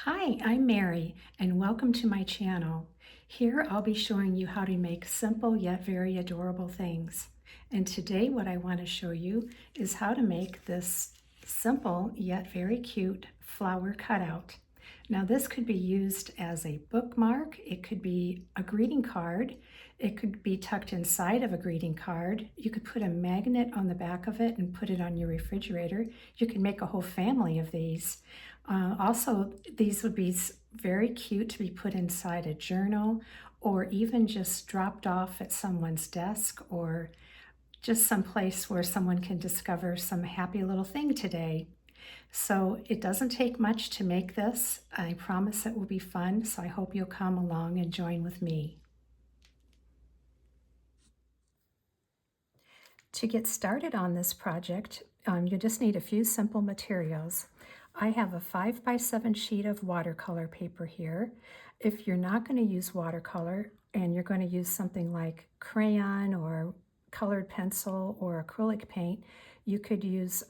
Hi, I'm Mary, and welcome to my channel. Here I'll be showing you how to make simple yet very adorable things. And today what I want to show you is how to make this simple yet very cute flower cutout. Now this could be used as a bookmark, it could be a greeting card, it could be tucked inside of a greeting card. You could put a magnet on the back of it and put it on your refrigerator. You can make a whole family of these. Also, these would be very cute to be put inside a journal or even just dropped off at someone's desk or just someplace where someone can discover some happy little thing today. So it doesn't take much to make this. I promise it will be fun, so I hope you'll come along and join with me. To get started on this project, you just need a few simple materials. I have a 5x7 sheet of watercolor paper here. If you're not going to use watercolor and you're going to use something like crayon or colored pencil or acrylic paint, you could use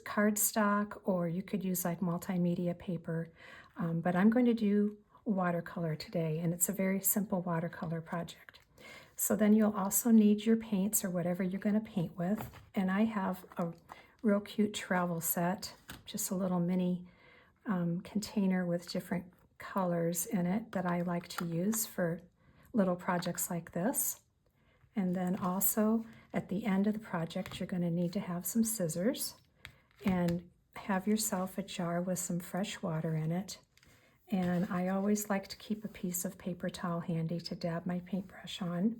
cardstock, or you could use like multimedia paper. But I'm going to do watercolor today, and it's a very simple watercolor project. So then you'll also need your paints or whatever you're going to paint with. And I have a real cute travel set, just a little mini container with different colors in it that I like to use for little projects like this. And then also at the end of the project, you're going to need to have some scissors and have yourself a jar with some fresh water in it. And I always like to keep a piece of paper towel handy to dab my paintbrush on.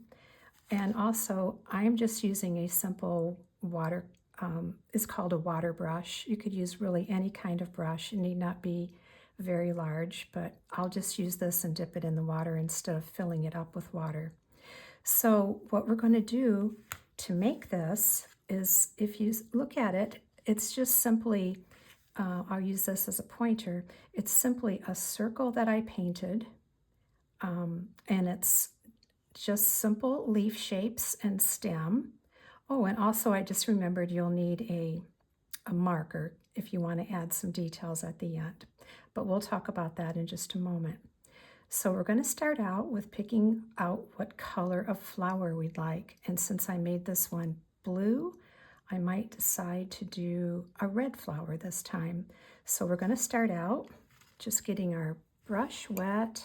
And also, I'm just using a simple water, it's called a water brush. You could use really any kind of brush. It need not be very large, but I'll just use this and dip it in the water instead of filling it up with water. So what we're going to do to make this is, if you look at it, it's just simply, I'll use this as a pointer, it's simply a circle that I painted, and it's just simple leaf shapes and stem. Oh, and also I just remembered you'll need a marker if you want to add some details at the end. But we'll talk about that in just a moment. So we're going to start out with picking out what color of flower we'd like. And since I made this one blue, I might decide to do a red flower this time. So we're going to start out just getting our brush wet.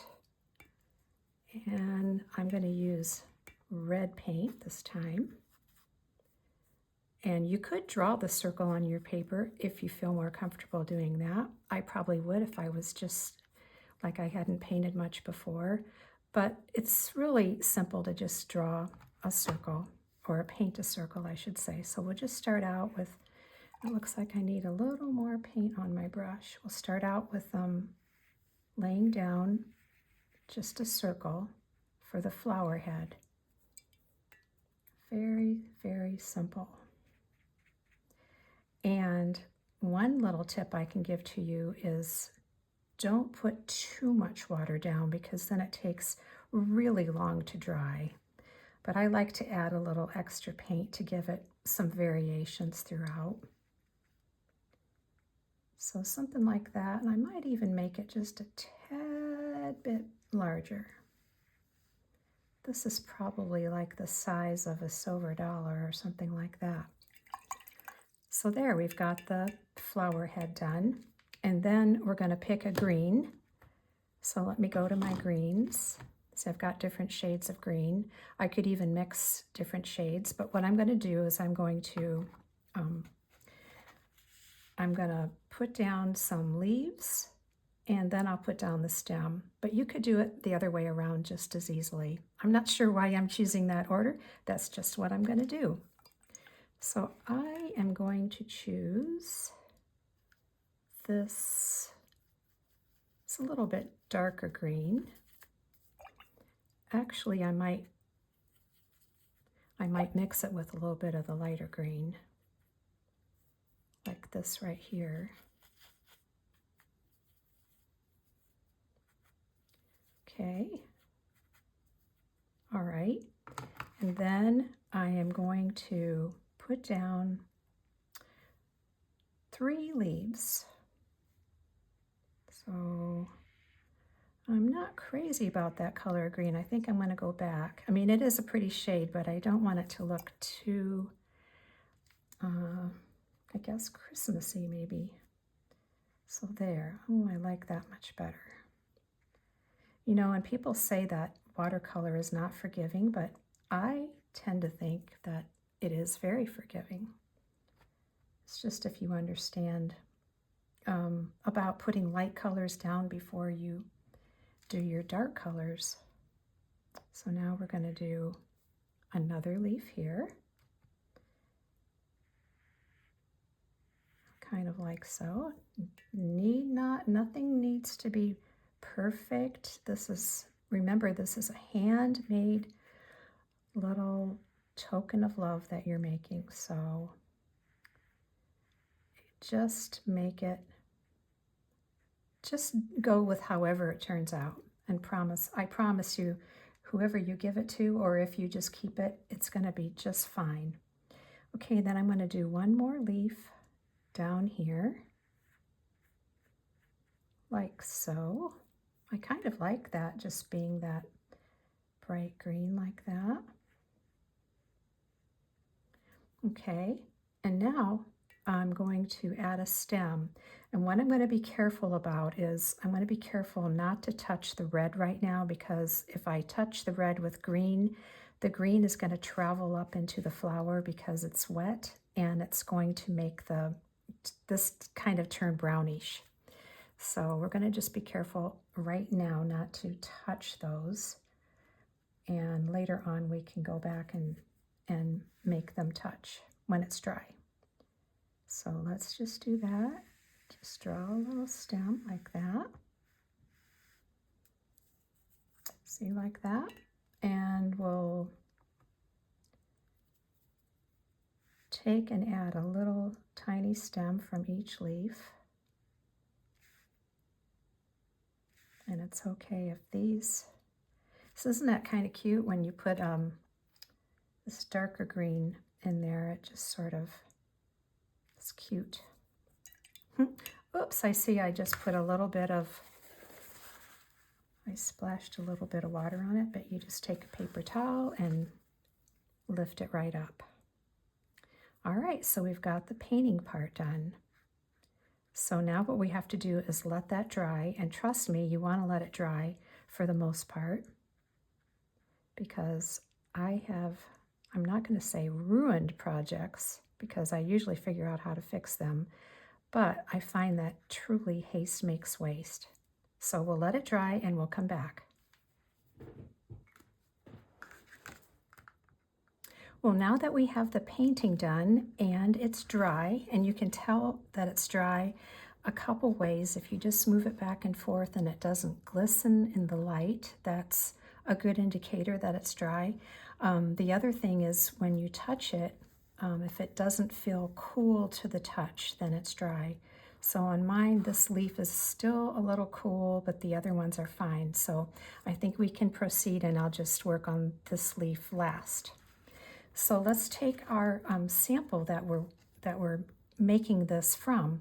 And I'm going to use red paint this time. And you could draw the circle on your paper if you feel more comfortable doing that. I probably would if I was just like I hadn't painted much before. But it's really simple to just draw a circle, or paint a circle, I should say. So we'll just start out with, it looks like I need a little more paint on my brush. We'll start out with laying down just a circle for the flower head. Very, very simple. And one little tip I can give to you is don't put too much water down, because then it takes really long to dry. But I like to add a little extra paint to give it some variations throughout. So something like that, and I might even make it just a tad bit larger. This is probably like the size of a silver dollar or something like that. So there, we've got the flower head done. And then we're going to pick a green. So let me go to my greens. So I've got different shades of green. I could even mix different shades, but what I'm going to do is I'm going to put down some leaves, and then I'll put down the stem. But you could do it the other way around just as easily. I'm not sure why I'm choosing that order. That's just what I'm going to do. So I am going to choose this. It's a little bit darker green. Actually, I might mix it with a little bit of the lighter green, like this right here. Okay. All right. And then I am going to put down 3 leaves. So I'm not crazy about that color green. I think I'm going to go back. I mean, it is a pretty shade, but I don't want it to look too, I guess, Christmassy maybe. So there. Oh, I like that much better. You know, and people say that watercolor is not forgiving, but I tend to think that it is very forgiving. It's just if you understand about putting light colors down before you do your dark colors. So now we're going to do another leaf here, kind of like so. Nothing needs to be perfect. Remember, this is a handmade little token of love that you're making. So just just go with however it turns out, and I promise you, whoever you give it to, or if you just keep it, it's going to be just fine. Okay, then I'm going to do one more leaf down here, like so. I kind of like that, just being that bright green like that. Okay, and now I'm going to add a stem. And what I'm going to be careful about is I'm going to be careful not to touch the red right now, because if I touch the red with green, the green is going to travel up into the flower because it's wet, and it's going to make this kind of turn brownish. So we're going to just be careful right now not to touch those. And later on we can go back and make them touch when it's dry. So let's just do that. Just draw a little stem like that. See, like that. And we'll take and add a little tiny stem from each leaf. And it's okay if so isn't that kind of cute when you put this darker green in there? It just sort of, it's cute. Oops, I see I just put a little bit of, I splashed a little bit of water on it, but you just take a paper towel and lift it right up. All right, so we've got the painting part done. So now what we have to do is let that dry, and trust me, you want to let it dry for the most part, because I'm not going to say ruined projects, because I usually figure out how to fix them, but I find that truly haste makes waste. So we'll let it dry and we'll come back. Well, now that we have the painting done and it's dry, and you can tell that it's dry a couple ways. If you just move it back and forth and it doesn't glisten in the light, that's a good indicator that it's dry. The other thing is when you touch it, if it doesn't feel cool to the touch, then it's dry. So on mine, this leaf is still a little cool, but the other ones are fine. So I think we can proceed, and I'll just work on this leaf last. So let's take our sample that we're making this from.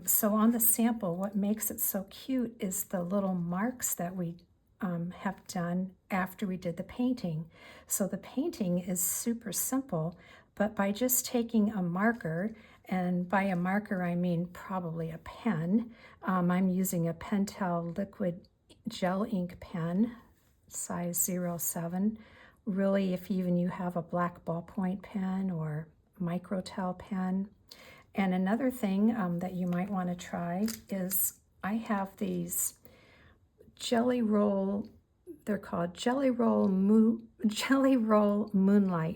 So on the sample, what makes it so cute is the little marks that we have done after we did the painting. So the painting is super simple, but by just taking a marker, and by a marker I mean probably a pen, I'm using a Pentel liquid gel ink pen, size 07. Really, if even you have a black ballpoint pen or microtel pen. And another thing that you might want to try is I have these jelly roll, they're called jelly roll moonlight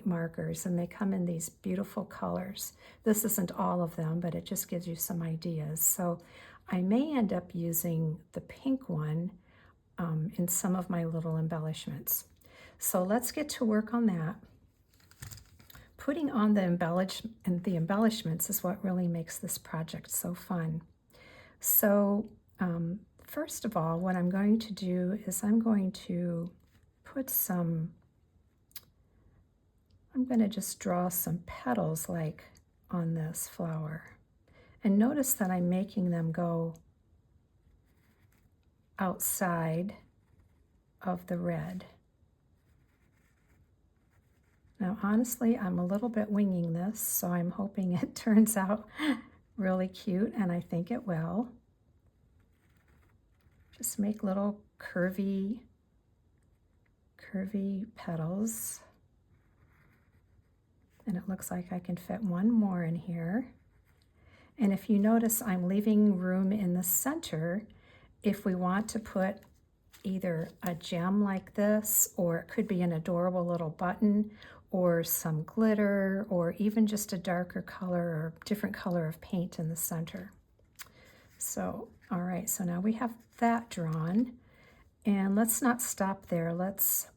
markers, and they come in these beautiful colors. This isn't all of them, but it just gives you some ideas. So I may end up using the pink one in some of my little embellishments. So let's get to work on that. Putting on the embellishments is what really makes this project so fun. So first of all, what I'm going to do is I'm going to just draw some petals like on this flower. And notice that I'm making them go outside of the red. Now, honestly, I'm a little bit winging this, so I'm hoping it turns out really cute, and I think it will. Just make little curvy petals. And it looks like I can fit one more in here. And if you notice, I'm leaving room in the center if we want to put either a gem like this, or it could be an adorable little button, or some glitter, or even just a darker color or different color of paint in the center. So, all right, so now we have that drawn. And let's not stop there. Let's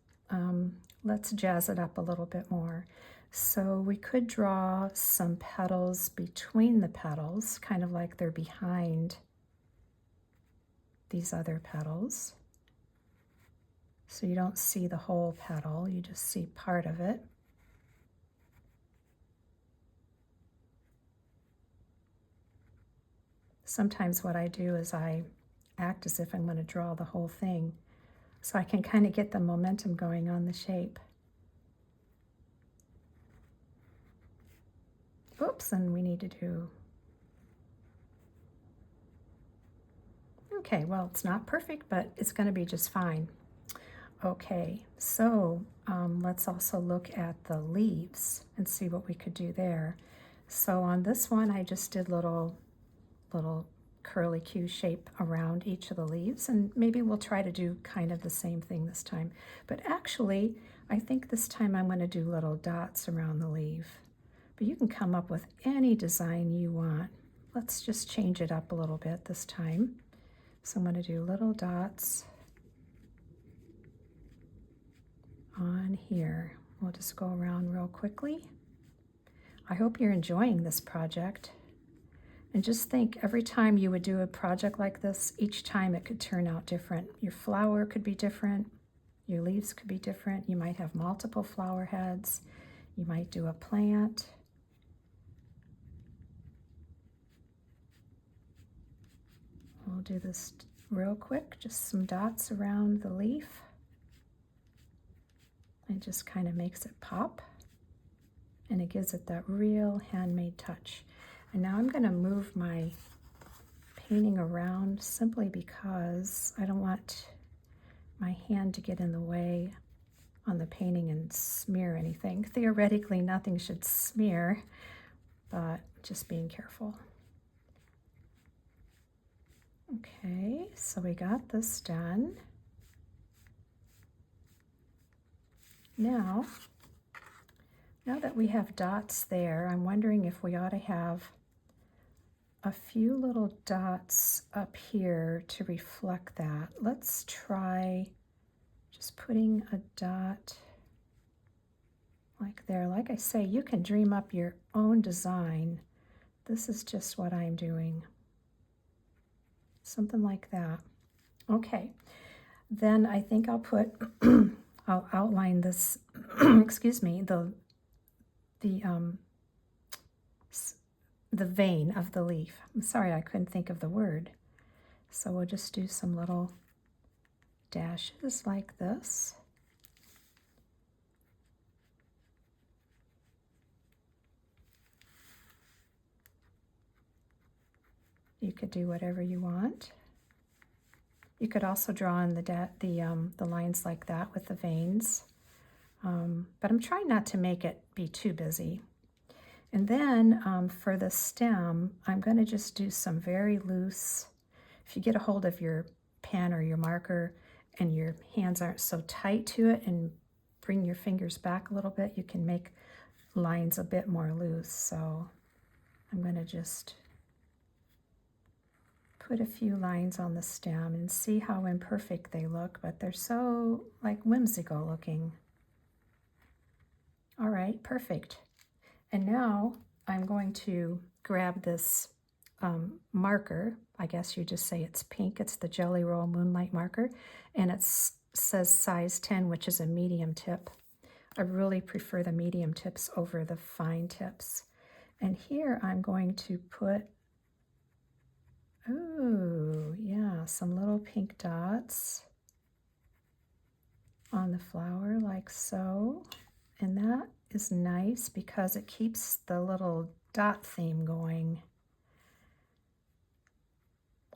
jazz it up a little bit more. So we could draw some petals between the petals, kind of like they're behind these other petals. So you don't see the whole petal, you just see part of it. Sometimes what I do is I act as if I'm going to draw the whole thing, so I can kind of get the momentum going on the shape. Oops, and we need to do... Okay, well, it's not perfect, but it's going to be just fine. Okay, so let's also look at the leaves and see what we could do there. So on this one, I just did little curly Q shape around each of the leaves, and maybe we'll try to do kind of the same thing this time. But actually, I think this time I'm going to do little dots around the leaf. But you can come up with any design you want. Let's just change it up a little bit this time. So I'm going to do little dots on here. We'll just go around real quickly. I hope you're enjoying this project. And just think, every time you would do a project like this, each time it could turn out different. Your flower could be different. Your leaves could be different. You might have multiple flower heads. You might do a plant. We'll do this real quick, just some dots around the leaf. It just kind of makes it pop, and it gives it that real handmade touch. And now I'm going to move my painting around simply because I don't want my hand to get in the way on the painting and smear anything. Theoretically, nothing should smear, but just being careful. Okay, so we got this done. Now that we have dots there, I'm wondering if we ought to have a few little dots up here to reflect that. Let's try just putting a dot like there. Like I say, you can dream up your own design. This is just what I'm doing. Something like that. Okay, then I think I'll put, I'll outline this, excuse me, the vein of the leaf. I'm sorry, I couldn't think of the word. So we'll just do some little dashes like this. You could do whatever you want. You could also draw in the lines like that with the veins. But I'm trying not to make it be too busy. And then for the stem, I'm going to just do some very loose. If you get a hold of your pen or your marker and your hands aren't so tight to it and bring your fingers back a little bit, you can make lines a bit more loose. So I'm going to just put a few lines on the stem and see how imperfect they look, but they're so like whimsical looking. All right, perfect. And now I'm going to grab this marker. I guess you just say it's pink. It's the Jelly Roll Moonlight marker, and it says size 10, which is a medium tip. I really prefer the medium tips over the fine tips. And here I'm going to put Oh, yeah, some little pink dots on the flower like so. And that is nice because it keeps the little dot theme going.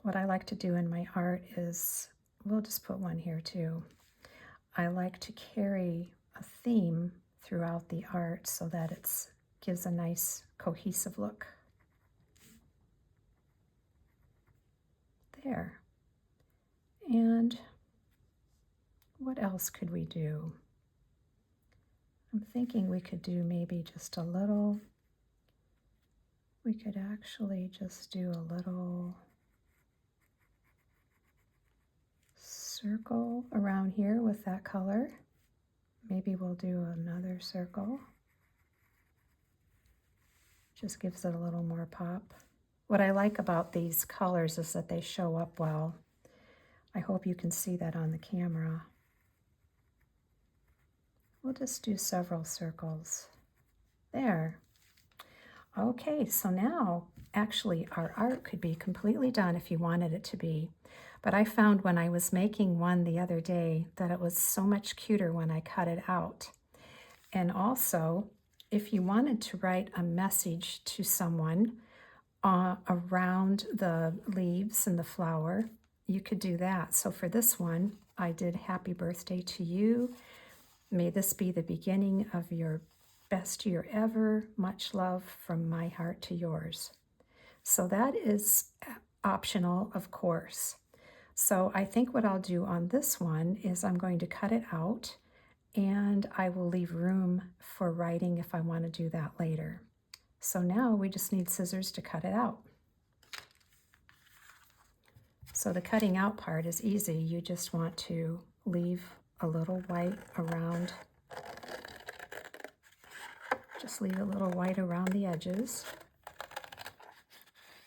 What I like to do in my art is, we'll just put one here too. I like to carry a theme throughout the art so that it gives a nice cohesive look. There. And what else could we do? I'm thinking we could do maybe just a little, we could actually just do a little circle around here with that color. Maybe we'll do another circle. Just gives it a little more pop. What I like about these colors is that they show up well. I hope you can see that on the camera. We'll just do several circles. There. Okay, so now actually our art could be completely done if you wanted it to be. But I found when I was making one the other day that it was so much cuter when I cut it out. And also, if you wanted to write a message to someone around the leaves and the flower, you could do that. So for this one, I did happy birthday to you. May this be the beginning of your best year ever. Much love from my heart to yours. So that is optional, of course. So I think what I'll do on this one is I'm going to cut it out and I will leave room for writing if I want to do that later. So now we just need scissors to cut it out. So the cutting out part is easy. You just want to leave a little white around, just leave a little white around the edges.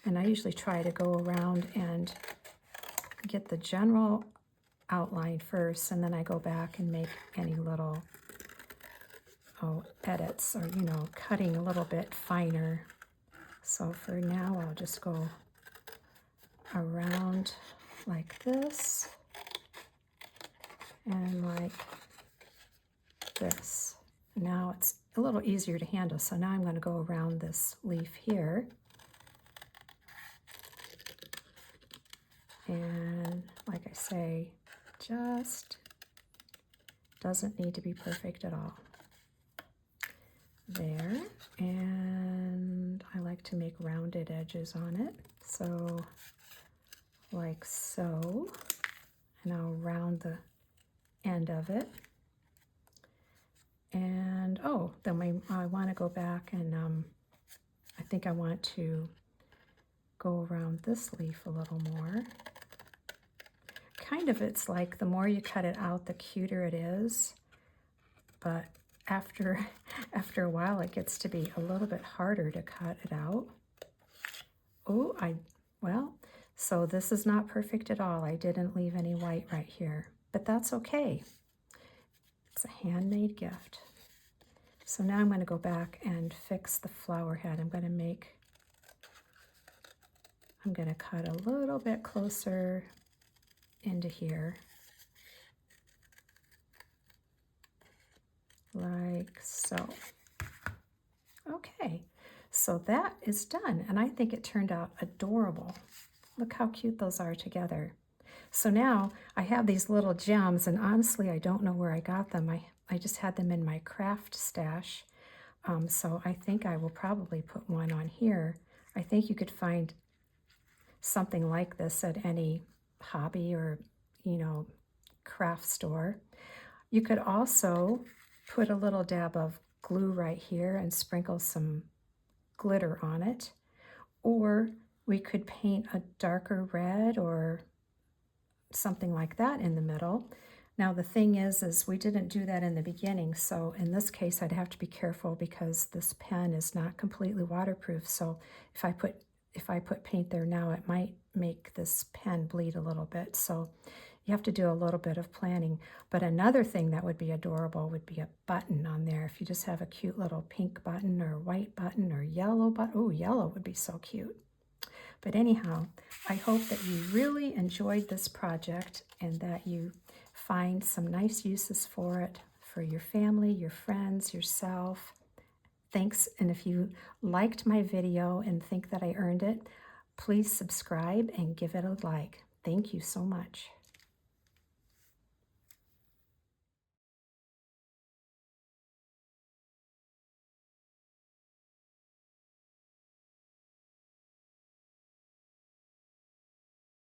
And I usually try to go around and get the general outline first, and then I go back and make any little edits, or cutting a little bit finer. So for now I'll just go around like this and like this. Now it's a little easier to handle, so now I'm going to go around this leaf here. And like I say, just doesn't need to be perfect at all. There, and I like to make rounded edges on it. So like so, and I'll round the end of it. And then I want to go back and I think I want to go around this leaf a little more. Kind of, it's like the more you cut it out, the cuter it is, but after a while it gets to be a little bit harder to cut it out. So this is not perfect at all. I didn't leave any white right here, but that's okay. It's a handmade gift. So now I'm going to go back and fix the flower head. I'm going to cut a little bit closer into here, like so. Okay, so that is done, and I think it turned out adorable. Look how cute those are together. So now I have these little gems, and honestly I don't know where I got them. I just had them in my craft stash, so I think I will probably put one on here. I think you could find something like this at any hobby or craft store. You could also put a little dab of glue right here and sprinkle some glitter on it, or we could paint a darker red or something like that in the middle. Now the thing is we didn't do that in the beginning, so in this case I'd have to be careful because this pen is not completely waterproof. So if I put paint there now, it might make this pen bleed a little bit. So you have to do a little bit of planning. But another thing that would be adorable would be a button on there. If you just have a cute little pink button or white button or yellow button. Oh, yellow would be so cute. But anyhow, I hope that you really enjoyed this project and that you find some nice uses for it, for your family, your friends, yourself. Thanks, and if you liked my video and think that I earned it, please subscribe and give it a like. Thank you so much.